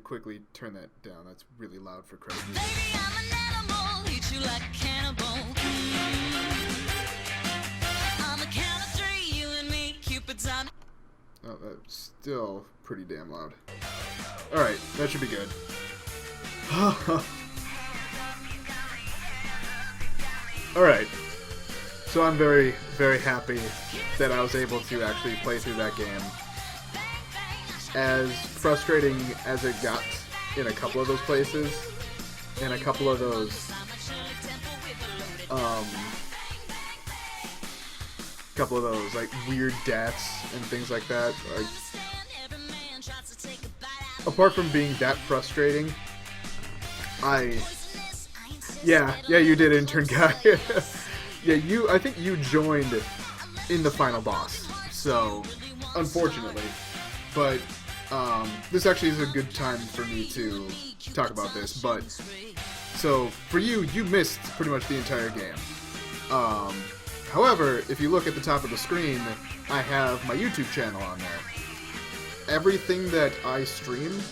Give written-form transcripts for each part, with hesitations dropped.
quickly turn that down. That's really loud for credit. Baby, I'm an animal, eat you like a cannibal. On the count of three, you and me, Cupid's on. Oh, that's still pretty damn loud. Alright, that should be good. Alright. So I'm very, very happy that I was able to actually play through that game. As frustrating as it got in a couple of those places, and a couple of those, like weird deaths and things like that. Like, apart from being that frustrating, yeah, you did, intern guy. Yeah, I think you joined in the final boss. So, unfortunately, but. This actually is a good time for me to talk about this, but, so, for you missed pretty much the entire game. However, if you look at the top of the screen, I have my YouTube channel on there. Everything that I stream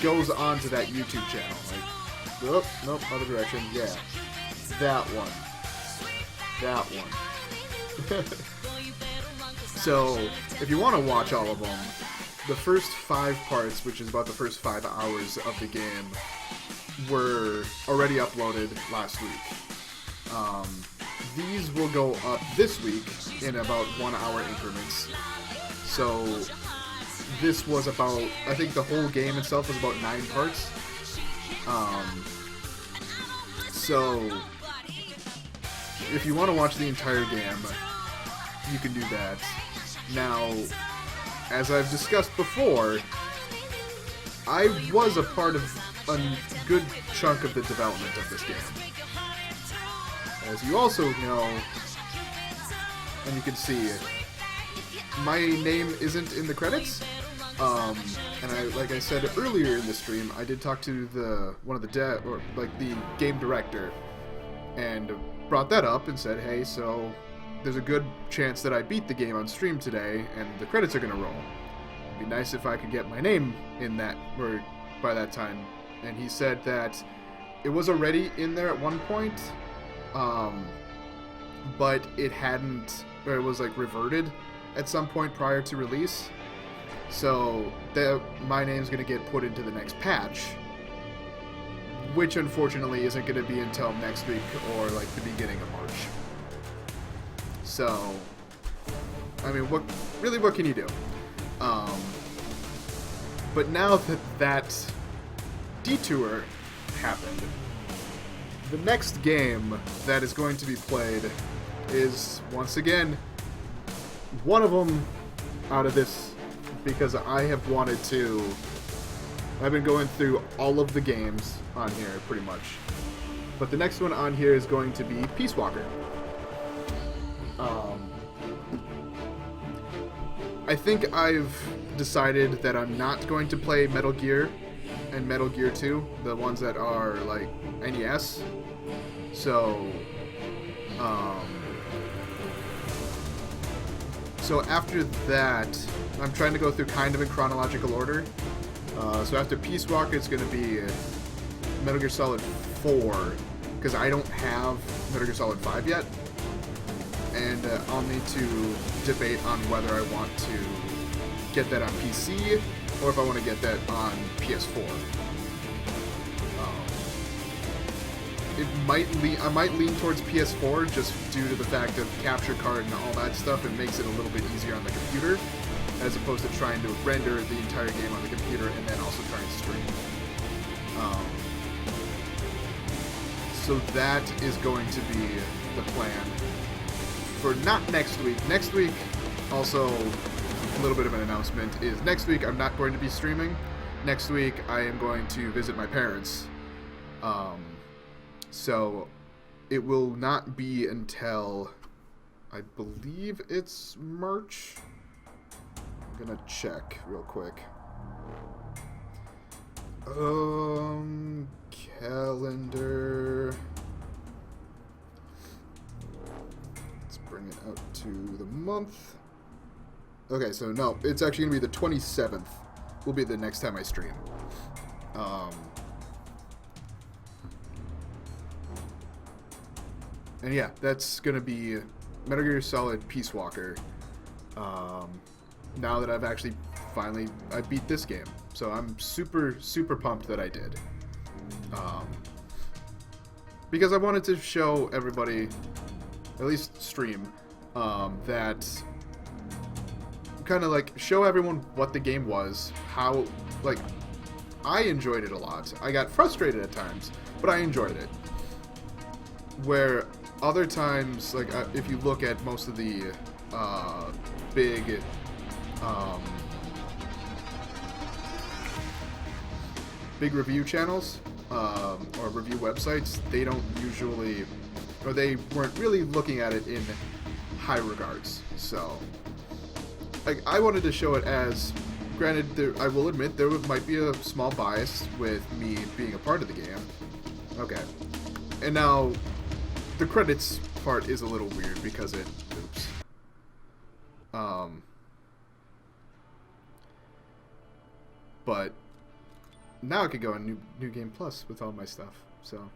goes onto that YouTube channel. Like, oh, nope, other direction, yeah. That one. That one. So, if you want to watch all of them, the first 5 parts, which is about the first 5 hours of the game, were already uploaded last week. These will go up this week in about 1 hour increments. So this was about, I think the whole game itself was about 9 parts. So if you want to watch the entire game, you can do that. Now, as I've discussed before, I was a part of a good chunk of the development of this game. As you also know, and you can see, my name isn't in the credits. And like I said earlier in the stream, I did talk to the game director, and brought that up and said, hey, so there's a good chance that I beat the game on stream today, and the credits are gonna roll. It'd be nice if I could get my name in that, or by that time. And he said that it was already in there at one point, but it hadn't, or it was like reverted at some point prior to release. So my name's gonna get put into the next patch, which unfortunately isn't gonna be until next week or like the beginning of March. So, I mean, what can you do? But now that detour happened, the next game that is going to be played is, once again, one of them out of this, because I have wanted to. I've been going through all of the games on here, pretty much. But the next one on here is going to be Peace Walker. I think I've decided that I'm not going to play Metal Gear and Metal Gear 2, the ones that are like NES. So after that, I'm trying to go through kind of in chronological order. So after Peace Walker, it's going to be Metal Gear Solid 4, because I don't have Metal Gear Solid 5 yet. And I'll need to debate on whether I want to get that on PC or if I want to get that on PS4. I might lean towards PS4 just due to the fact of capture card and all that stuff. It makes it a little bit easier on the computer, as opposed to trying to render the entire game on the computer and then also trying to stream. So that is going to be the plan. For not next week. Next week, also, a little bit of an announcement, is next week I'm not going to be streaming. Next week I am going to visit my parents. So it will not be until, I believe it's March. I'm gonna check real quick. Calendar. Bring it out to the month. Okay, so no, it's actually going to be the 27th will be the next time I stream. And yeah, that's gonna be Metal Gear Solid Peace Walker. Now that I've actually I beat this game, so I'm super pumped that I did. Because I wanted to show everybody, at least stream, that kind of like show everyone what the game was, how, like, I enjoyed it a lot. I got frustrated at times, but I enjoyed it. Where other times, like, if you look at most of the big big review channels or review websites, they don't usually, or they weren't really looking at it in high regards. So, like, I wanted to show it as, granted, I will admit there might be a small bias with me being a part of the game. Okay, and now the credits part is a little weird because oops. But now I could go on New Game Plus with all my stuff. So,